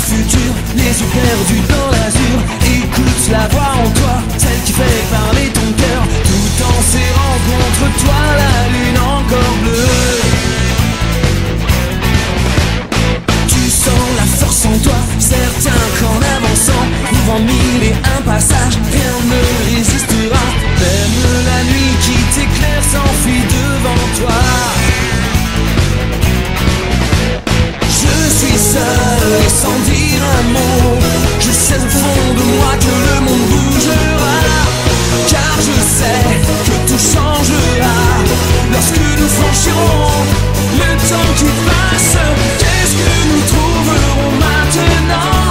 futur, les yeux perdus dans l'azur. Écoute la voix en toi, celle qui fait parler ton cœur, tout en serrant contre toi la lune encore bleue. Tu sens la force en toi, certain qu'en avançant, ouvrant mille et un passages, rien ne résistera. Même la nuit qui t'éclaire s'enfuit devant toi. Je suis seul et sans dire un mot, je sais au fond de moi que le monde bougera. Car je sais que tout changera lorsque nous franchirons le temps qui passe. Qu'est-ce que nous trouverons maintenant?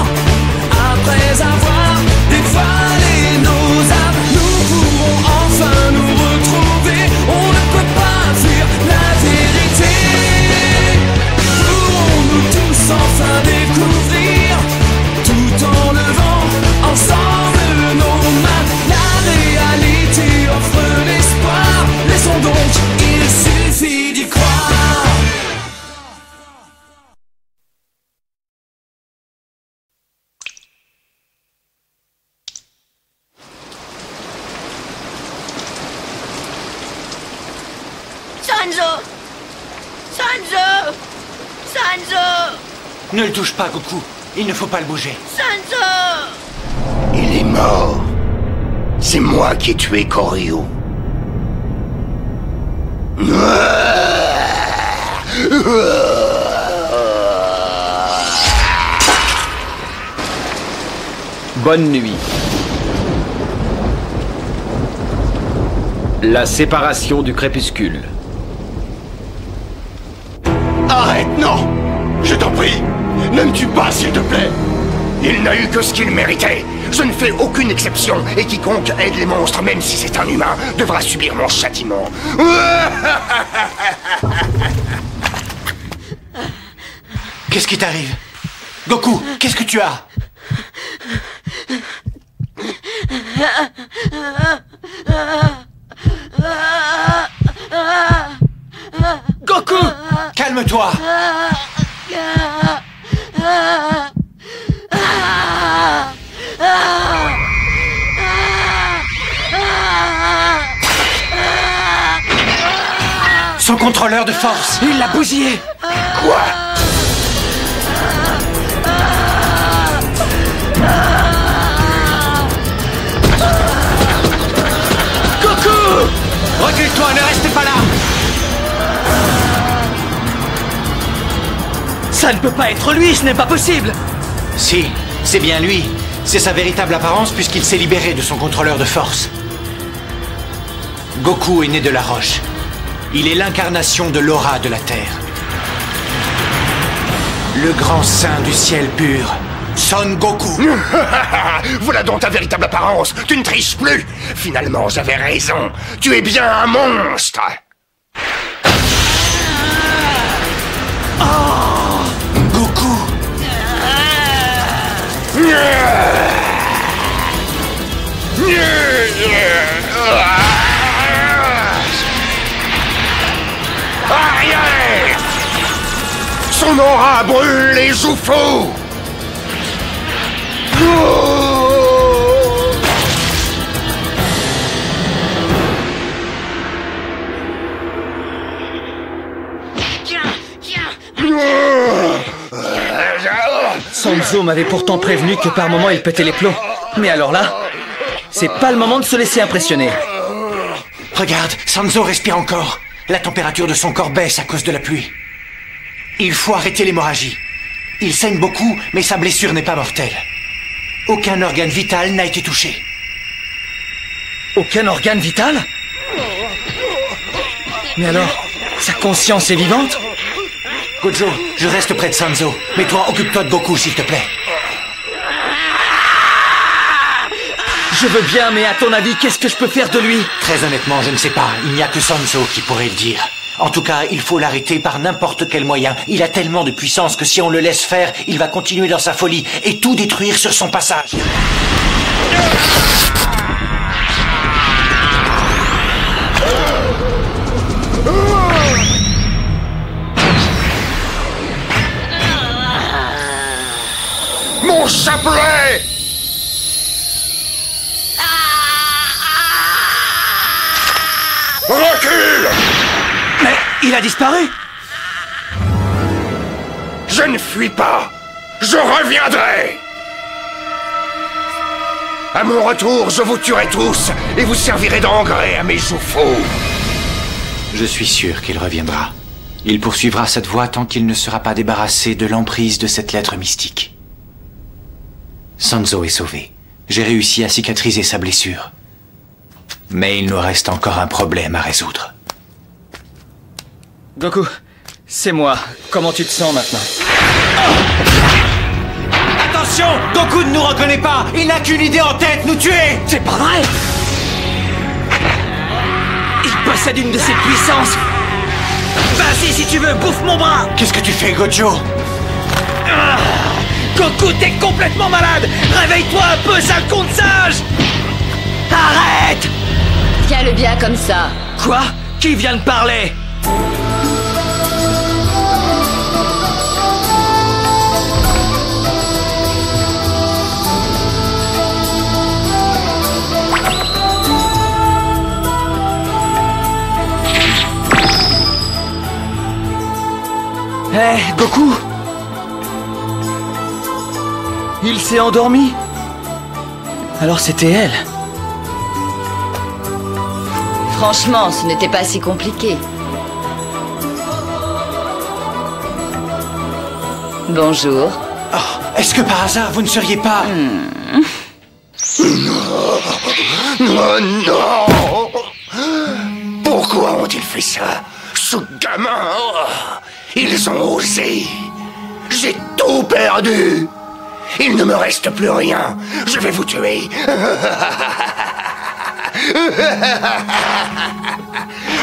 Après avoir dévalé nos âmes, nous pourrons enfin nous retrouver. On ne peut pas fuir la vérité. Pourrons-nous tous enfin découvrir, tout en levant ensemble nos mains? La réalité offre l'espoir. Laissons donc, il suffit d'y croire. Sanzo! Sanzo! Sanzo! Ne le touche pas, Goku. Il ne faut pas le bouger. Sanzo! Il est mort. C'est moi qui ai tué Koryu. Bonne nuit. La séparation du crépuscule. Arrête, non! Je t'en prie! Ne me tue pas, s'il te plaît! Il n'a eu que ce qu'il méritait. Je ne fais aucune exception, et quiconque aide les monstres, même si c'est un humain, devra subir mon châtiment. Qu'est-ce qui t'arrive? Goku, qu'est-ce que tu as? Goku! Calme-toi! Son contrôleur de force! Il l'a bousillé! Quoi? Goku! Recule-toi, ne restez pas là! Ça ne peut pas être lui, ce n'est pas possible! Si, c'est bien lui. C'est sa véritable apparence puisqu'il s'est libéré de son contrôleur de force. Goku est né de la roche. Il est l'incarnation de l'aura de la Terre. Le grand saint du ciel pur, Son Goku. Voilà donc ta véritable apparence. Tu ne triches plus. Finalement, j'avais raison. Tu es bien un monstre. Goku. Arrière! Son aura brûle les joues fous! Sanzo m'avait pourtant prévenu que par moments il pétait les plombs. Mais alors là, c'est pas le moment de se laisser impressionner. Regarde, Sanzo respire encore. La température de son corps baisse à cause de la pluie. Il faut arrêter l'hémorragie. Il saigne beaucoup, mais sa blessure n'est pas mortelle. Aucun organe vital n'a été touché. Aucun organe vital? Mais alors, sa conscience est vivante? Gojo, je reste près de Sanzo. Mais toi, occupe-toi de Goku, s'il te plaît. Je veux bien, mais à ton avis, qu'est-ce que je peux faire de lui? Très honnêtement, je ne sais pas. Il n'y a que Sanzo qui pourrait le dire. En tout cas, il faut l'arrêter par n'importe quel moyen. Il a tellement de puissance que si on le laisse faire, il va continuer dans sa folie et tout détruire sur son passage. plaît! Recule! Mais il a disparu! Je ne fuis pas! Je reviendrai! À mon retour, je vous tuerai tous et vous servirez d'engrais à mes jouffaux. Je suis sûr qu'il reviendra. Il poursuivra cette voie tant qu'il ne sera pas débarrassé de l'emprise de cette lettre mystique. Sanzo est sauvé. J'ai réussi à cicatriser sa blessure. Mais il nous reste encore un problème à résoudre. Goku, c'est moi. Comment tu te sens maintenant? Attention! Goku ne nous reconnaît pas! Il n'a qu'une idée en tête, nous tuer! C'est pas vrai! Il possède une de ses puissances! Vas-y si tu veux, bouffe mon bras! Qu'est-ce que tu fais, Gojo? Goku, t'es complètement malade! Réveille-toi un peu, sale con de singe! Arrête! Tiens-le bien comme ça. Quoi? Qui vient de parler? Hé, Goku! Il s'est endormi? Alors c'était elle. Franchement, ce n'était pas si compliqué. Bonjour. Oh, est-ce que par hasard, vous ne seriez pas... Oh non! Pourquoi ont-ils fait ça? Ce gamin! Ils ont osé! J'ai tout perdu! Il ne me reste plus rien! Je vais vous tuer!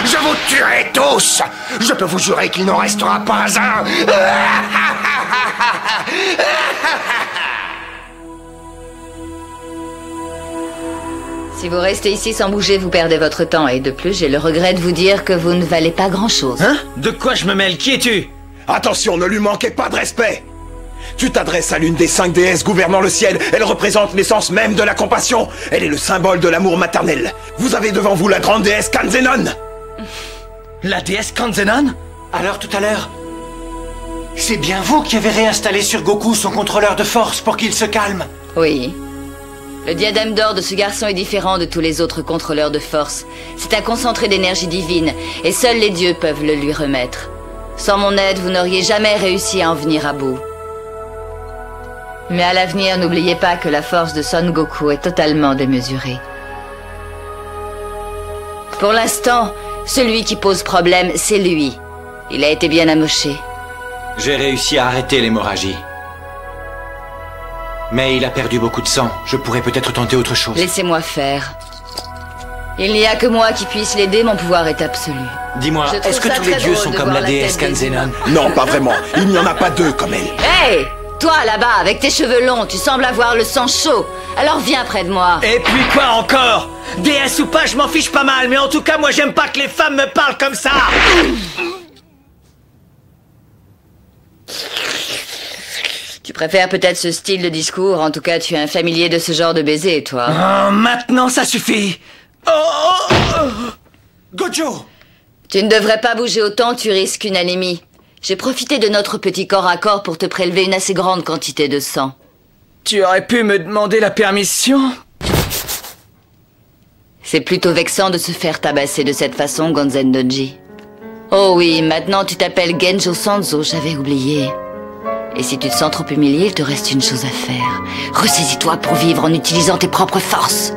Je vous tuerai tous! Je peux vous jurer qu'il n'en restera pas un! Si vous restez ici sans bouger, vous perdez votre temps. Et de plus, j'ai le regret de vous dire que vous ne valez pas grand-chose. Hein? De quoi je me mêle? Qui es-tu? Attention, ne lui manquez pas de respect. Tu t'adresses à l'une des 5 déesses gouvernant le ciel. Elle représente l'essence même de la compassion. Elle est le symbole de l'amour maternel. Vous avez devant vous la grande déesse Kanzenon. La déesse Kanzenon? Alors tout à l'heure, c'est bien vous qui avez réinstallé sur Goku son contrôleur de force pour qu'il se calme? Oui. Le diadème d'or de ce garçon est différent de tous les autres contrôleurs de force. C'est un concentré d'énergie divine, et seuls les dieux peuvent le lui remettre. Sans mon aide, vous n'auriez jamais réussi à en venir à bout. Mais à l'avenir, n'oubliez pas que la force de Son Goku est totalement démesurée. Pour l'instant, celui qui pose problème, c'est lui. Il a été bien amoché. J'ai réussi à arrêter l'hémorragie. Mais il a perdu beaucoup de sang. Je pourrais peut-être tenter autre chose. Laissez-moi faire. Il n'y a que moi qui puisse l'aider, mon pouvoir est absolu. Dis-moi, Je trouve est-ce que ça tous les très dieux drôle sont de comme voir la la déesse tête des Kanzenon? Non, pas vraiment. Il n'y en a pas 2 comme elle. Hey! Toi là-bas, avec tes cheveux longs, tu sembles avoir le sang chaud. Alors viens près de moi. Et puis quoi encore? Déesse ou pas, je m'en fiche pas mal, mais en tout cas, moi j'aime pas que les femmes me parlent comme ça! Tu préfères peut-être ce style de discours, en tout cas tu es un familier de ce genre de baiser, toi. Oh, maintenant ça suffit! Gojo! Tu ne devrais pas bouger autant, tu risques une anémie. J'ai profité de notre petit corps à corps pour te prélever une assez grande quantité de sang. Tu aurais pu me demander la permission? C'est plutôt vexant de se faire tabasser de cette façon, Gonzen Doji. Oh oui, maintenant tu t'appelles Genjo Sanzo, j'avais oublié. Et si tu te sens trop humilié, il te reste une chose à faire. Ressaisis-toi pour vivre en utilisant tes propres forces.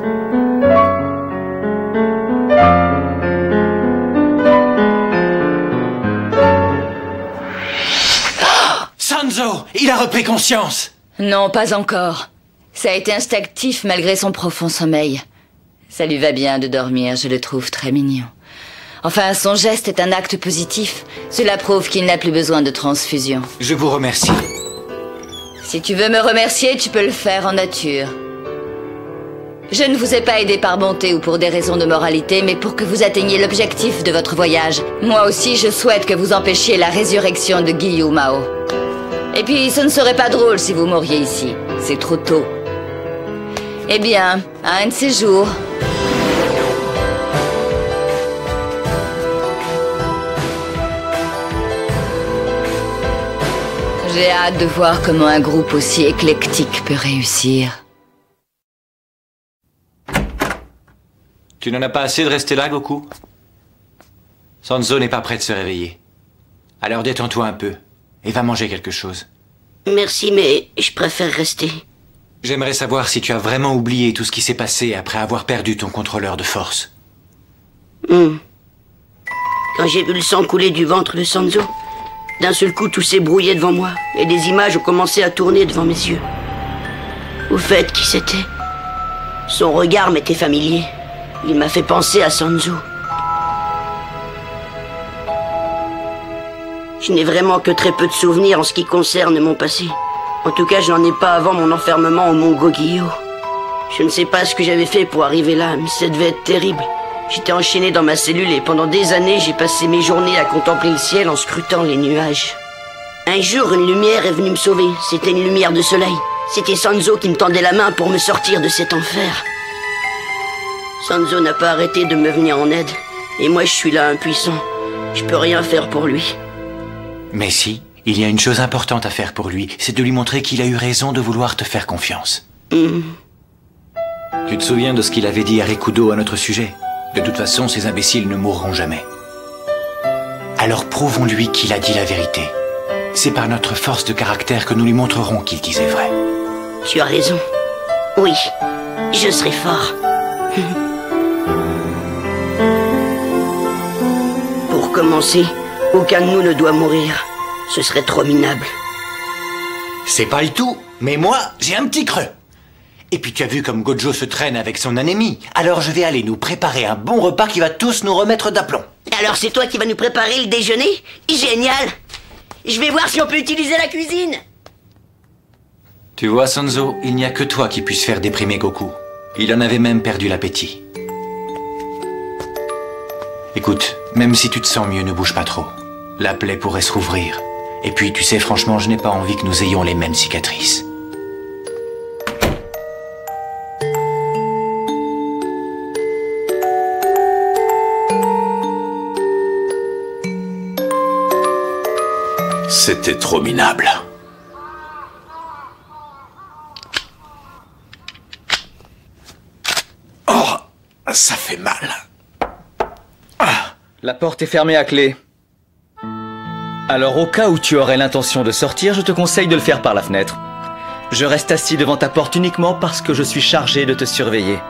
Sanzo, il a repris conscience. Non, pas encore. Ça a été instinctif malgré son profond sommeil. Ça lui va bien de dormir, je le trouve très mignon. Enfin, son geste est un acte positif. Cela prouve qu'il n'a plus besoin de transfusion. Je vous remercie. Si tu veux me remercier, tu peux le faire en nature. Je ne vous ai pas aidé par bonté ou pour des raisons de moralité, mais pour que vous atteigniez l'objectif de votre voyage. Moi aussi, je souhaite que vous empêchiez la résurrection de Giyu Mao. Et puis, ce ne serait pas drôle si vous mouriez ici. C'est trop tôt. Eh bien, à un de ces jours... J'ai hâte de voir comment un groupe aussi éclectique peut réussir. Tu n'en as pas assez de rester là, Goku? Sanzo n'est pas prêt de se réveiller. Alors détends-toi un peu et va manger quelque chose. Merci, mais je préfère rester. J'aimerais savoir si tu as vraiment oublié tout ce qui s'est passé après avoir perdu ton contrôleur de force. Quand j'ai vu le sang couler du ventre de Sanzo, d'un seul coup tout s'est brouillé devant moi et des images ont commencé à tourner devant mes yeux. Au fait, qui c'était? Son regard m'était familier. Il m'a fait penser à Sanzo. Je n'ai vraiment que très peu de souvenirs en ce qui concerne mon passé. En tout cas, je n'en ai pas avant mon enfermement au Mont Gogyo. Je ne sais pas ce que j'avais fait pour arriver là, mais ça devait être terrible. J'étais enchaîné dans ma cellule et pendant des années, j'ai passé mes journées à contempler le ciel en scrutant les nuages. Un jour, une lumière est venue me sauver. C'était une lumière de soleil. C'était Sanzo qui me tendait la main pour me sortir de cet enfer. Sanzo n'a pas arrêté de me venir en aide. Et moi, je suis là, impuissant. Je peux rien faire pour lui. Mais si, il y a une chose importante à faire pour lui, c'est de lui montrer qu'il a eu raison de vouloir te faire confiance. Tu te souviens de ce qu'il avait dit à Rikudo à notre sujet? De toute façon, ces imbéciles ne mourront jamais. Alors prouvons-lui qu'il a dit la vérité. C'est par notre force de caractère que nous lui montrerons qu'il disait vrai. Tu as raison. Oui, je serai fort. Pour commencer, aucun de nous ne doit mourir. Ce serait trop minable. C'est pas le tout, mais moi, j'ai un petit creux. Et puis tu as vu comme Gojo se traîne avec son anémie. Alors je vais aller nous préparer un bon repas qui va tous nous remettre d'aplomb. Alors c'est toi qui vas nous préparer le déjeuner? Génial! Je vais voir si on peut utiliser la cuisine. Tu vois, Sanzo, il n'y a que toi qui puisse faire déprimer Goku. Il en avait même perdu l'appétit. Écoute, même si tu te sens mieux, ne bouge pas trop. La plaie pourrait se rouvrir. Et puis, tu sais, franchement, je n'ai pas envie que nous ayons les mêmes cicatrices. C'était trop minable. Oh, ça fait mal. La porte est fermée à clé. Alors au cas où tu aurais l'intention de sortir, je te conseille de le faire par la fenêtre. Je reste assis devant ta porte uniquement parce que je suis chargé de te surveiller.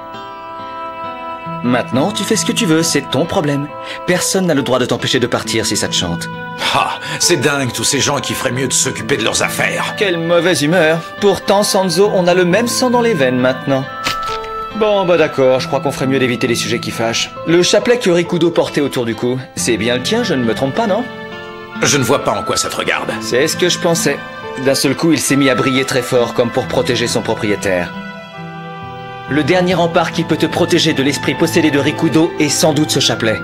Maintenant, tu fais ce que tu veux, c'est ton problème. Personne n'a le droit de t'empêcher de partir si ça te chante. Ah, c'est dingue tous ces gens qui feraient mieux de s'occuper de leurs affaires. Quelle mauvaise humeur. Pourtant, Sanzo, on a le même sang dans les veines maintenant. Bon, bah d'accord, je crois qu'on ferait mieux d'éviter les sujets qui fâchent. Le chapelet que Rikudo portait autour du cou, c'est bien le tien, je ne me trompe pas, non? Je ne vois pas en quoi ça te regarde. C'est ce que je pensais. D'un seul coup, il s'est mis à briller très fort, comme pour protéger son propriétaire. Le dernier rempart qui peut te protéger de l'esprit possédé de Rikudo est sans doute ce chapelet.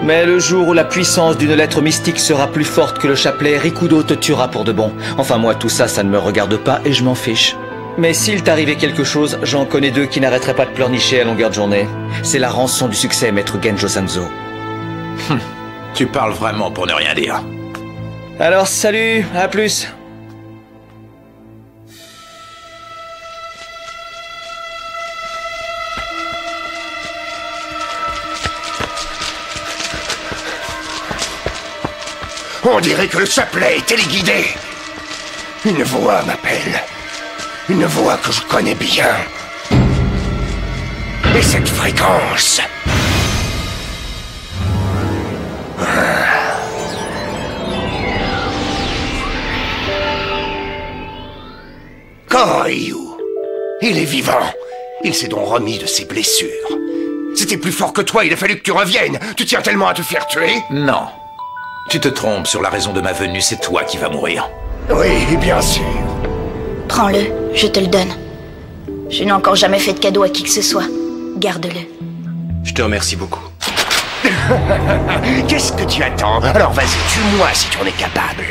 Mais le jour où la puissance d'une lettre mystique sera plus forte que le chapelet, Rikudo te tuera pour de bon. Enfin moi, tout ça, ça ne me regarde pas et je m'en fiche. Mais s'il t'arrivait quelque chose, j'en connais deux qui n'arrêteraient pas de pleurnicher à longueur de journée. C'est la rançon du succès, maître Genjo Sanzo. Tu parles vraiment pour ne rien dire. Alors salut, à plus. On dirait que le chapelet est téléguidé. Une voix m'appelle. Une voix que je connais bien. Et cette fréquence... Koryu. Il est vivant. Il s'est donc remis de ses blessures. C'était plus fort que toi, il a fallu que tu reviennes. Tu tiens tellement à te faire tuer? Non. Tu te trompes sur la raison de ma venue, c'est toi qui vas mourir. Oui, bien sûr. Prends-le, je te le donne. Je n'ai encore jamais fait de cadeau à qui que ce soit. Garde-le. Je te remercie beaucoup. Qu'est-ce que tu attends? Alors vas-y, tue-moi si tu en es capable.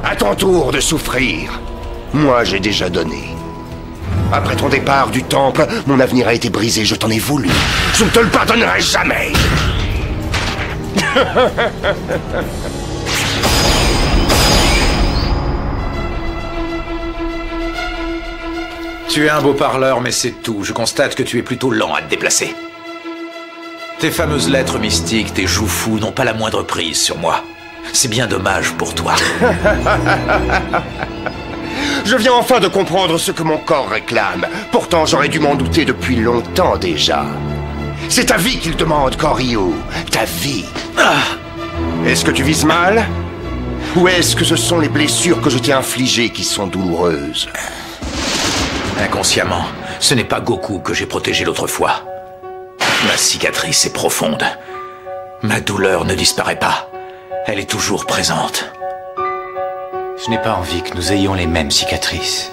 À ton tour de souffrir. Moi, j'ai déjà donné. Après ton départ du temple, mon avenir a été brisé, je t'en ai voulu. Je ne te le pardonnerai jamais. Tu es un beau parleur, mais c'est tout. Je constate que tu es plutôt lent à te déplacer. Tes fameuses lettres mystiques, tes joues fous n'ont pas la moindre prise sur moi. C'est bien dommage pour toi. Je viens enfin de comprendre ce que mon corps réclame. Pourtant, j'aurais dû m'en douter depuis longtemps déjà. C'est ta vie qu'il demande, Koryu. Ta vie. Est-ce que tu vises mal? Ou est-ce que ce sont les blessures que je t'ai infligées qui sont douloureuses? Inconsciemment, ce n'est pas Goku que j'ai protégé l'autre fois. Ma cicatrice est profonde. Ma douleur ne disparaît pas. Elle est toujours présente. Je n'ai pas envie que nous ayons les mêmes cicatrices.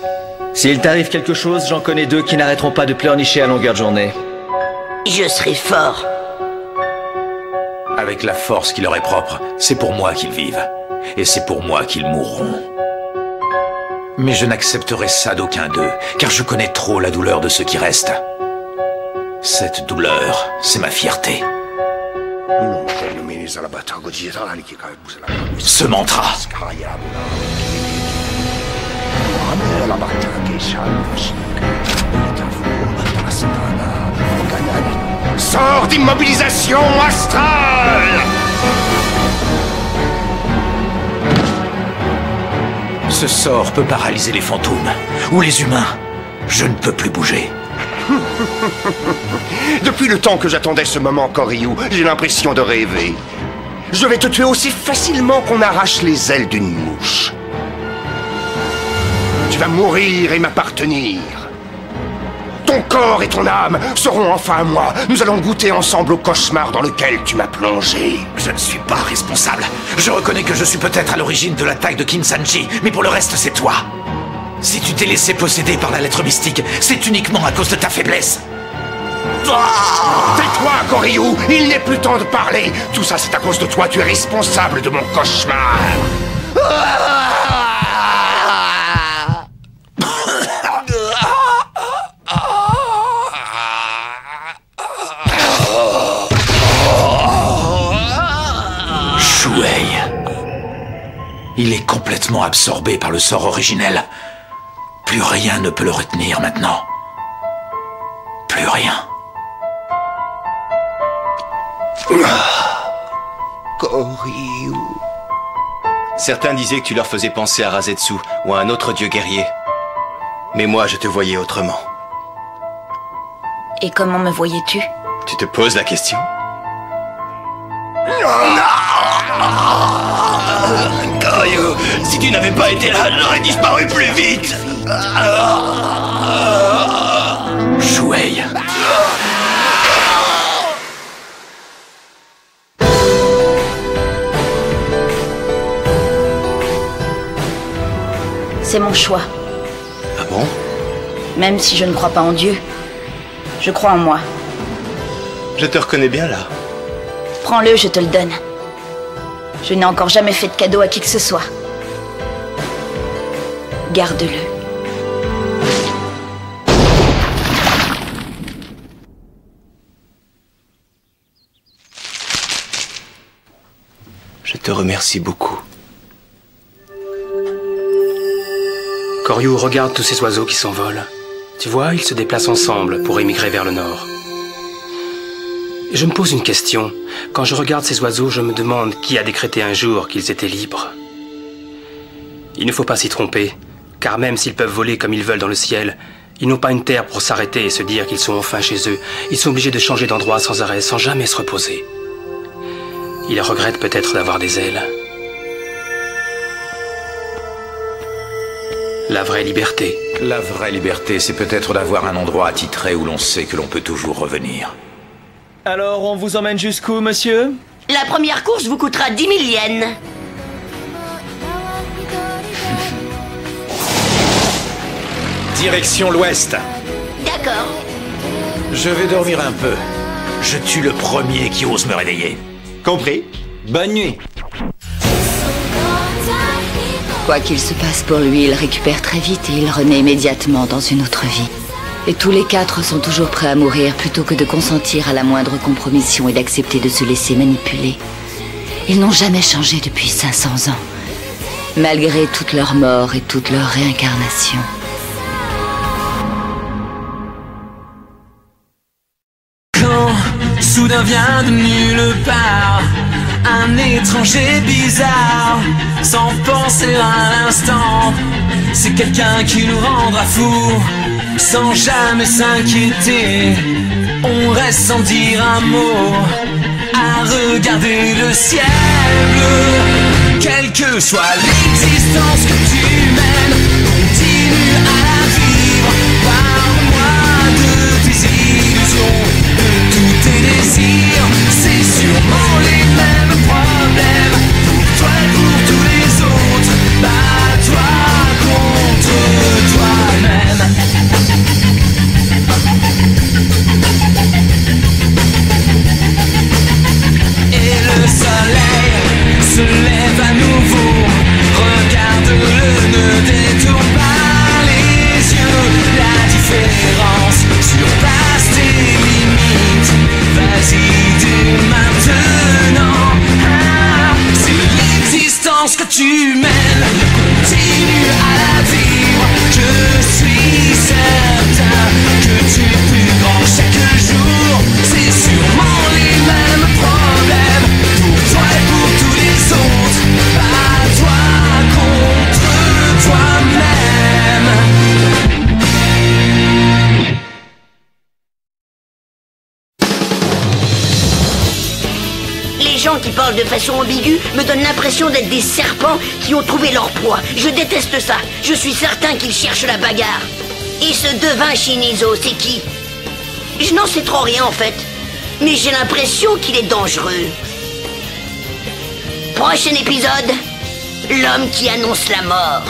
S'il t'arrive quelque chose, j'en connais deux qui n'arrêteront pas de pleurnicher à longueur de journée. Je serai fort. Avec la force qui leur est propre, c'est pour moi qu'ils vivent. Et c'est pour moi qu'ils mourront. Mais je n'accepterai ça d'aucun d'eux, car je connais trop la douleur de ceux qui restent. Cette douleur, c'est ma fierté. Ce mantra. Sors d'immobilisation astrale! Ce sort peut paralyser les fantômes, ou les humains. Je ne peux plus bouger. Depuis le temps que j'attendais ce moment, Koryu, j'ai l'impression de rêver. Je vais te tuer aussi facilement qu'on arrache les ailes d'une mouche. Tu vas mourir et m'appartenir. Ton corps et ton âme seront enfin à moi. Nous allons goûter ensemble au cauchemar dans lequel tu m'as plongé. Je ne suis pas responsable. Je reconnais que je suis peut-être à l'origine de l'attaque de Kinsanji, mais pour le reste, c'est toi. Si tu t'es laissé posséder par la lettre mystique, c'est uniquement à cause de ta faiblesse. Tais-toi, Koryu! Il n'est plus temps de parler. Tout ça, c'est à cause de toi. Tu es responsable de mon cauchemar. Shuei. Il est complètement absorbé par le sort originel. Plus rien ne peut le retenir maintenant. Plus rien. Koryu... Certains disaient que tu leur faisais penser à Rasetsu ou à un autre dieu guerrier. Mais moi, je te voyais autrement. Et comment me voyais-tu? Tu te poses la question? Koryu, si tu n'avais pas été là, j'aurais disparu plus vite. Shuei. C'est mon choix. Ah bon? Même si je ne crois pas en Dieu, je crois en moi. Je te reconnais bien là. Prends-le, je te le donne. Je n'ai encore jamais fait de cadeau à qui que ce soit. Garde-le. Je te remercie beaucoup. Koryu, regarde tous ces oiseaux qui s'envolent. Tu vois, ils se déplacent ensemble pour émigrer vers le nord. Et je me pose une question. Quand je regarde ces oiseaux, je me demande qui a décrété un jour qu'ils étaient libres. Il ne faut pas s'y tromper, car même s'ils peuvent voler comme ils veulent dans le ciel, ils n'ont pas une terre pour s'arrêter et se dire qu'ils sont enfin chez eux. Ils sont obligés de changer d'endroit sans arrêt, sans jamais se reposer. Ils regrettent peut-être d'avoir des ailes. La vraie liberté. La vraie liberté, c'est peut-être d'avoir un endroit attitré où l'on sait que l'on peut toujours revenir. Alors, on vous emmène jusqu'où, monsieur? La première course vous coûtera 10 000 yens. Direction l'ouest. D'accord. Je vais dormir un peu. Je tue le premier qui ose me réveiller. Compris. Bonne nuit. So Quoi qu'il se passe pour lui, il récupère très vite et il renaît immédiatement dans une autre vie. Et tous les 4 sont toujours prêts à mourir plutôt que de consentir à la moindre compromission et d'accepter de se laisser manipuler. Ils n'ont jamais changé depuis 500 ans, malgré toute leur mort et toute leur réincarnation. Quand soudain vient de nulle part un étranger bizarre, sans penser à l'instant, c'est quelqu'un qui nous rendra fous, sans jamais s'inquiéter. On reste sans dire un mot, à regarder le ciel bleu. Quelle que soit l'existence que tu mènes, continue à la vivre. Parle-moi de tes illusions, de tous tes désirs. C'est sûrement les mêmes problèmes pour toi et pour tous les autres. Bats-toi contre toi-même. Et le soleil se lève à nouveau. Regarde-le, ne détourne pas les yeux. La différence surpasse tes limites. Vas-y dès maintenant. C'est l'existence que tu mènes. Continue à la vivre. Je suis certain que tu es plus grand chaque jour. C'est sûrement les mêmes problèmes pour toi et pour tous les autres. Bats-toi contre toi-même. Les gens qui parlent de façon ambiguë me donnent l'impression d'être des serpents qui ont trouvé leur proie. Je déteste ça. Je suis certain qu'ils cherchent la bagarre. Et ce devin Shinizo, c'est qui? Je n'en sais trop rien en fait. Mais j'ai l'impression qu'il est dangereux. Prochain épisode, l'homme qui annonce la mort.